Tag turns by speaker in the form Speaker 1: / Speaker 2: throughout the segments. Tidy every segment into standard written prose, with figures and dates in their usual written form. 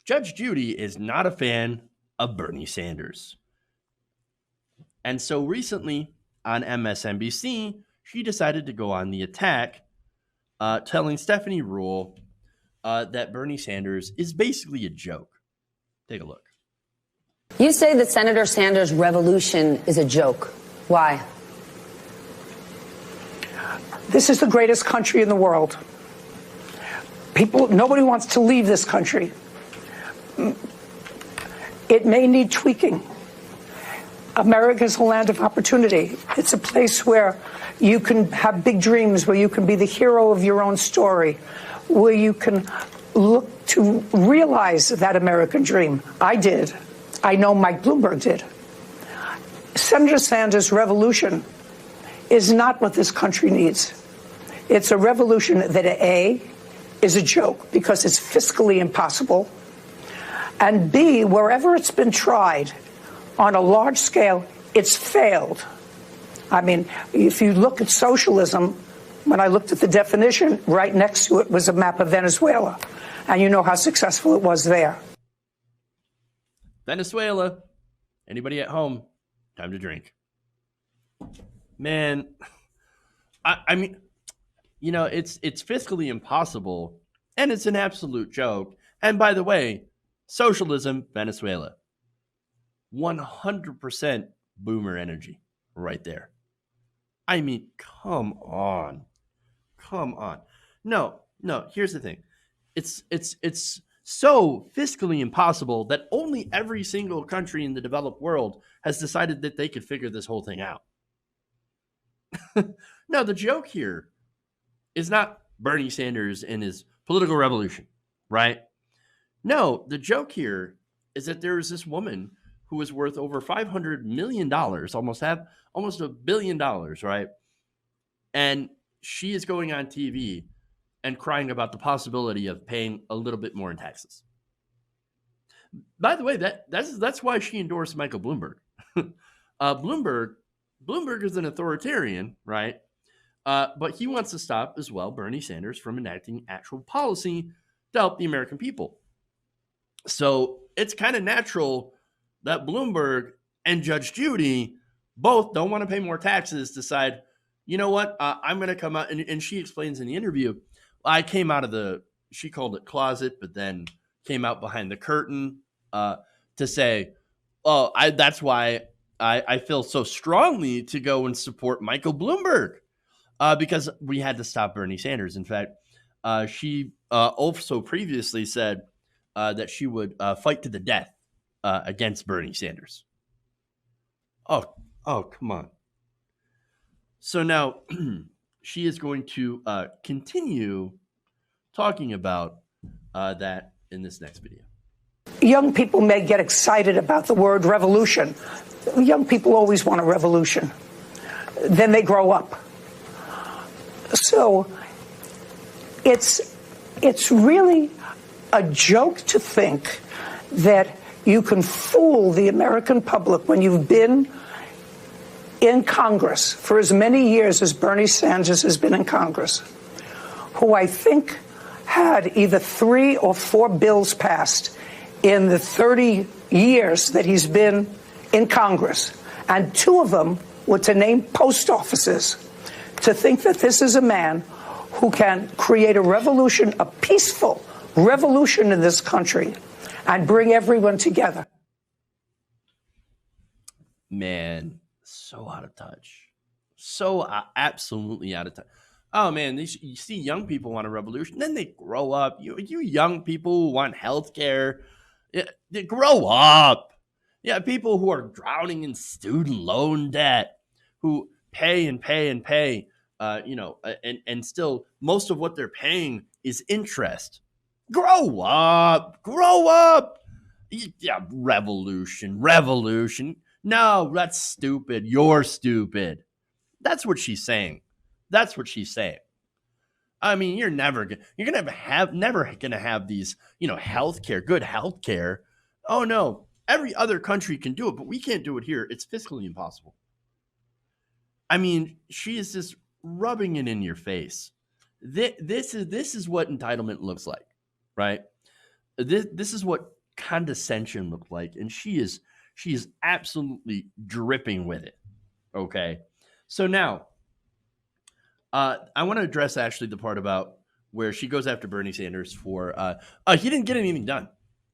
Speaker 1: Judge Judy is not a fan of Bernie Sanders. And so recently on MSNBC, she decided to go on the attack, telling Stephanie Ruhle that Bernie Sanders is basically a joke. Take a look.
Speaker 2: You say that Senator Sanders' revolution is a joke. Why?
Speaker 3: This is the greatest country in the world. Nobody wants to leave this country. It may need tweaking. America is a land of opportunity. It's a place where you can have big dreams, where you can be the hero of your own story, where you can look to realize that American dream. I did. I know Mike Bloomberg did. Senator Sanders' revolution is not what this country needs. It's a revolution that, A, is a joke because it's fiscally impossible, and B, wherever it's been tried on a large scale, it's failed. I mean, if you look at socialism, when I looked at the definition, right next to it was a map of Venezuela, and you know how successful it was there.
Speaker 1: Venezuela. Anybody at home? Time to drink. Man, I mean, you know, it's fiscally impossible, and it's an absolute joke. And by the way, socialism, Venezuela. 100% boomer energy right there. I mean, come on. Come on. No, here's the thing. It's so fiscally impossible that only every single country in the developed world has decided that they could figure this whole thing out. No, the joke here is not Bernie Sanders and his political revolution, right? No, the joke here is that there is this woman who is worth over $500 million, almost $1 billion, right? And she is going on TV and crying about the possibility of paying a little bit more in taxes. By the way, that's why she endorsed Michael Bloomberg. Bloomberg is an authoritarian, right? But he wants to stop as well Bernie Sanders from enacting actual policy to help the American people. So it's kind of natural that Bloomberg and Judge Judy both don't want to pay more taxes, decide, you know what, I'm going to come out. And she explains in the interview, I came out of she called it closet, but then came out behind the curtain to say, that's why I feel so strongly to go and support Michael Bloomberg because we had to stop Bernie Sanders. In fact, she also previously said that she would fight to the death against Bernie Sanders. Oh, come on. So now she is going to continue talking about that in this next video.
Speaker 3: Young people may get excited about the word revolution. Young people always want a revolution. Then they grow up. So it's really a joke to think that you can fool the American public when you've been in Congress for as many years as Bernie Sanders has been in Congress, who I think had either 3 or 4 bills passed in the 30 years that he's been in Congress, and 2 of them were to name post offices. To think that this is a man who can create a revolution, a peaceful revolution in this country, and bring everyone together.
Speaker 1: Man, so out of touch. So absolutely out of touch. Oh, man, you see young people want a revolution, then they grow up. You young people who want health care, they grow up. Yeah, people who are drowning in student loan debt, who pay and pay and pay, and still most of what they're paying is interest. Grow up. Yeah, revolution. No, that's stupid. You're stupid. That's what she's saying. I mean, you're never gonna have these, healthcare, good healthcare. Oh no, every other country can do it, but we can't do it here. It's fiscally impossible. I mean, she is just rubbing it in your face. This is what entitlement looks like, right? This is what condescension looked like, and she is absolutely dripping with it. Okay, so now I want to address actually the part about where she goes after Bernie Sanders for he didn't get anything done.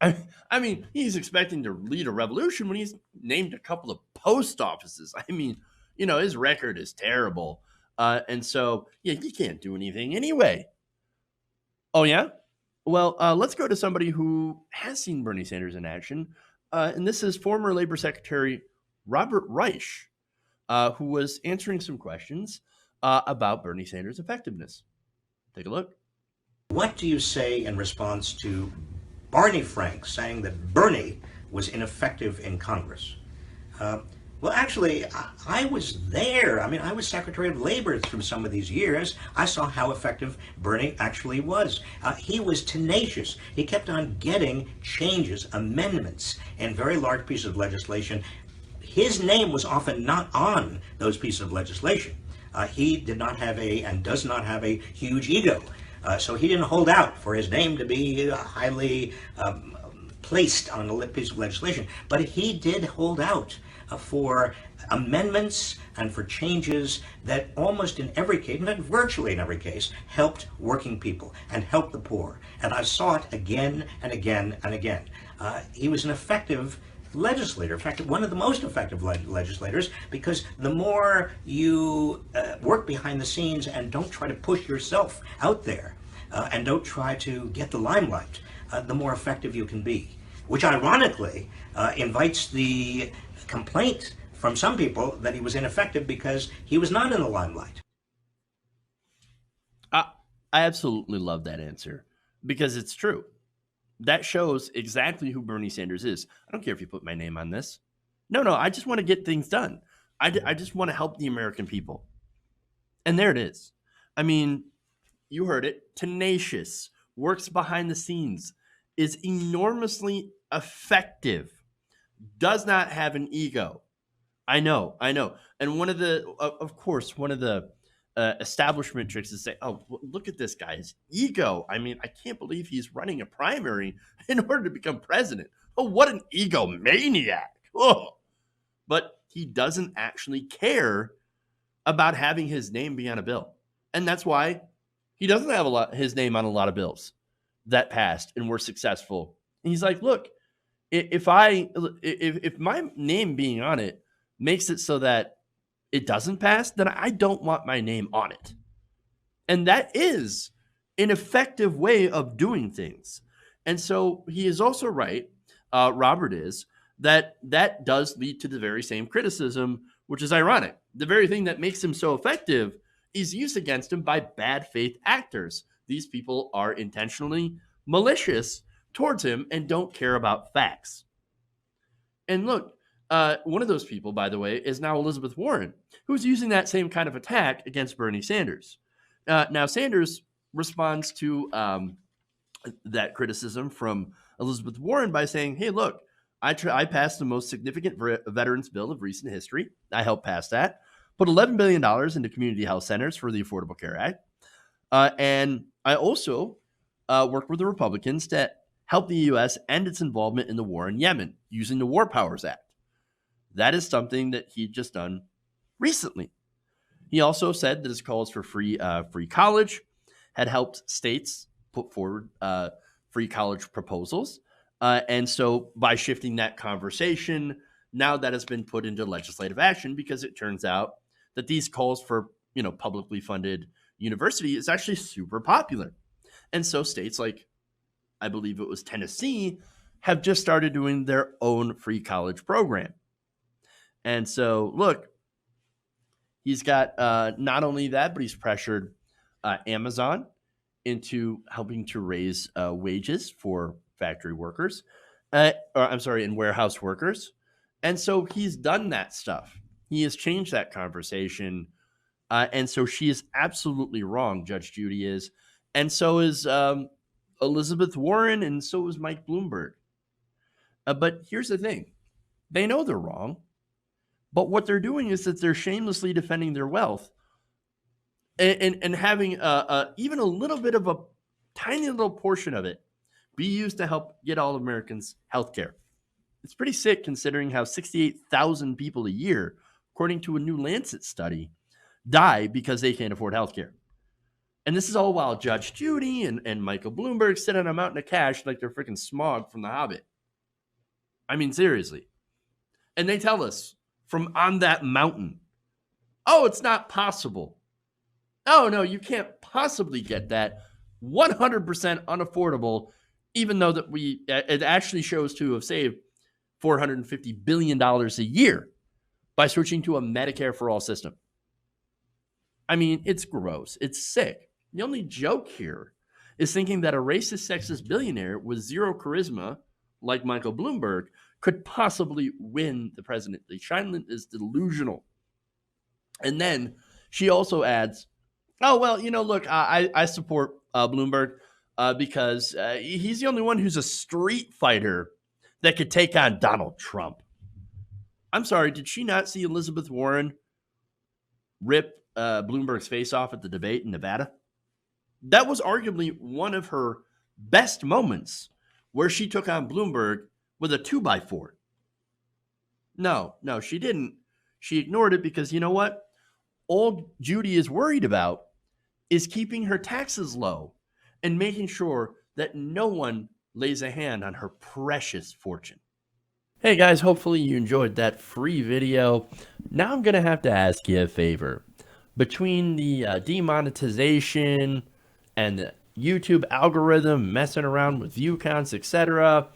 Speaker 1: I mean, he's expecting to lead a revolution when he's named a couple of post offices. I mean, his record is terrible, and so yeah, he can't do anything anyway. Oh yeah, well, let's go to somebody who has seen Bernie Sanders in action, and this is former Labor Secretary Robert Reich, who was answering some questions about Bernie Sanders' effectiveness. Take a look.
Speaker 4: What do you say in response to Barney Frank saying that Bernie was ineffective in Congress? Well, actually, I was there. I mean, I was Secretary of Labor through some of these years. I saw how effective Bernie actually was. He was tenacious. He kept on getting changes, amendments, and very large pieces of legislation. His name was often not on those pieces of legislation. He did not have and does not have a huge ego. So he didn't hold out for his name to be highly placed on a piece of legislation. But he did hold out for amendments and for changes that almost in every case, in fact, virtually in every case, helped working people and helped the poor. And I saw it again and again and again. He was an effective legislator. In fact, one of the most effective legislators, because the more you work behind the scenes and don't try to push yourself out there and don't try to get the limelight, the more effective you can be. Which ironically invites the complaint from some people that he was ineffective because he was not in the limelight.
Speaker 1: I absolutely love that answer because it's true. That shows exactly who Bernie Sanders is. I don't care if you put my name on this. No, I just want to get things done. I just want to help the American people. And there it is. I mean, you heard it. Tenacious, works behind the scenes, is enormously effective, does not have an ego. I know. And one of the establishment tricks is say, oh, look at this guy's ego. I mean, I can't believe he's running a primary in order to become president. Oh, what an egomaniac. Oh. But he doesn't actually care about having his name be on a bill. And that's why he doesn't have his name on a lot of bills that passed and were successful. And he's like, look, if my name being on it makes it so that it doesn't pass, then I don't want my name on it. And that is an effective way of doing things. And so he is also right, Robert is, that does lead to the very same criticism, which is ironic. The very thing that makes him so effective is used against him by bad faith actors. These people are intentionally malicious towards him and don't care about facts. And look, one of those people, by the way, is now Elizabeth Warren, who's using that same kind of attack against Bernie Sanders. Now, Sanders responds to that criticism from Elizabeth Warren by saying, hey, look, I passed the most significant veterans bill of recent history. I helped pass that. Put $11 billion into community health centers for the Affordable Care Act. And I also worked with the Republicans to help the U.S. end its involvement in the war in Yemen using the War Powers Act. That is something that he'd just done recently. He also said that his calls for free college had helped states put forward free college proposals. And so by shifting that conversation, now that has been put into legislative action because it turns out that these calls for, publicly funded university is actually super popular. And so states like, I believe it was Tennessee, have just started doing their own free college program. And so, look, he's got not only that, but he's pressured Amazon into helping to raise wages for factory workers, and warehouse workers. And so he's done that stuff. He has changed that conversation. And so she is absolutely wrong, Judge Judy is. And so is Elizabeth Warren, and so is Mike Bloomberg. But here's the thing. They know they're wrong. But what they're doing is that they're shamelessly defending their wealth and having even a little bit of a tiny little portion of it be used to help get all Americans health care. It's pretty sick considering how 68,000 people a year, according to a new Lancet study, die because they can't afford health care. And this is all while Judge Judy and Michael Bloomberg sit on a mountain of cash like they're freaking Smaug from The Hobbit. I mean, seriously. And they tell us from on that mountain, oh, it's not possible. Oh, no, you can't possibly get that. 100% unaffordable, even though that it actually shows to have saved $450 billion a year by switching to a Medicare for all system. I mean, it's gross. It's sick. The only joke here is thinking that a racist, sexist billionaire with zero charisma, like Michael Bloomberg, could possibly win the presidency. Scheindlin is delusional. And then she also adds, oh, well, look, I support Bloomberg because he's the only one who's a street fighter that could take on Donald Trump. I'm sorry, did she not see Elizabeth Warren rip Bloomberg's face off at the debate in Nevada? That was arguably one of her best moments where she took on Bloomberg with a 2x4. No, she didn't. She ignored it because you know what? All Judy is worried about is keeping her taxes low and making sure that no one lays a hand on her precious fortune. Hey guys, hopefully you enjoyed that free video. Now I'm going to have to ask you a favor. Between the demonetization and the YouTube algorithm messing around with view counts, etc.,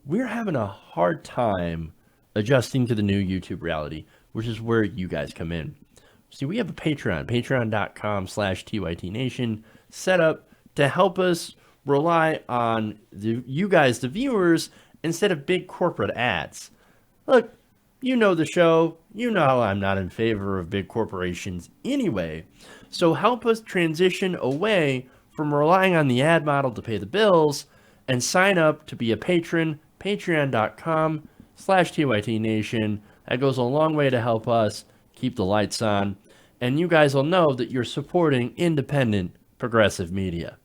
Speaker 1: we're having a hard time adjusting to the new YouTube reality, which is where you guys come in. See, we have a Patreon, patreon.com/TYTNation, set up to help us rely on you guys, the viewers, instead of big corporate ads. Look, you know the show. You know I'm not in favor of big corporations anyway. So help us transition away from relying on the ad model to pay the bills and sign up to be a patron, patreon.com/TYTNation. That goes a long way to help us keep the lights on. And you guys will know that you're supporting independent, progressive media.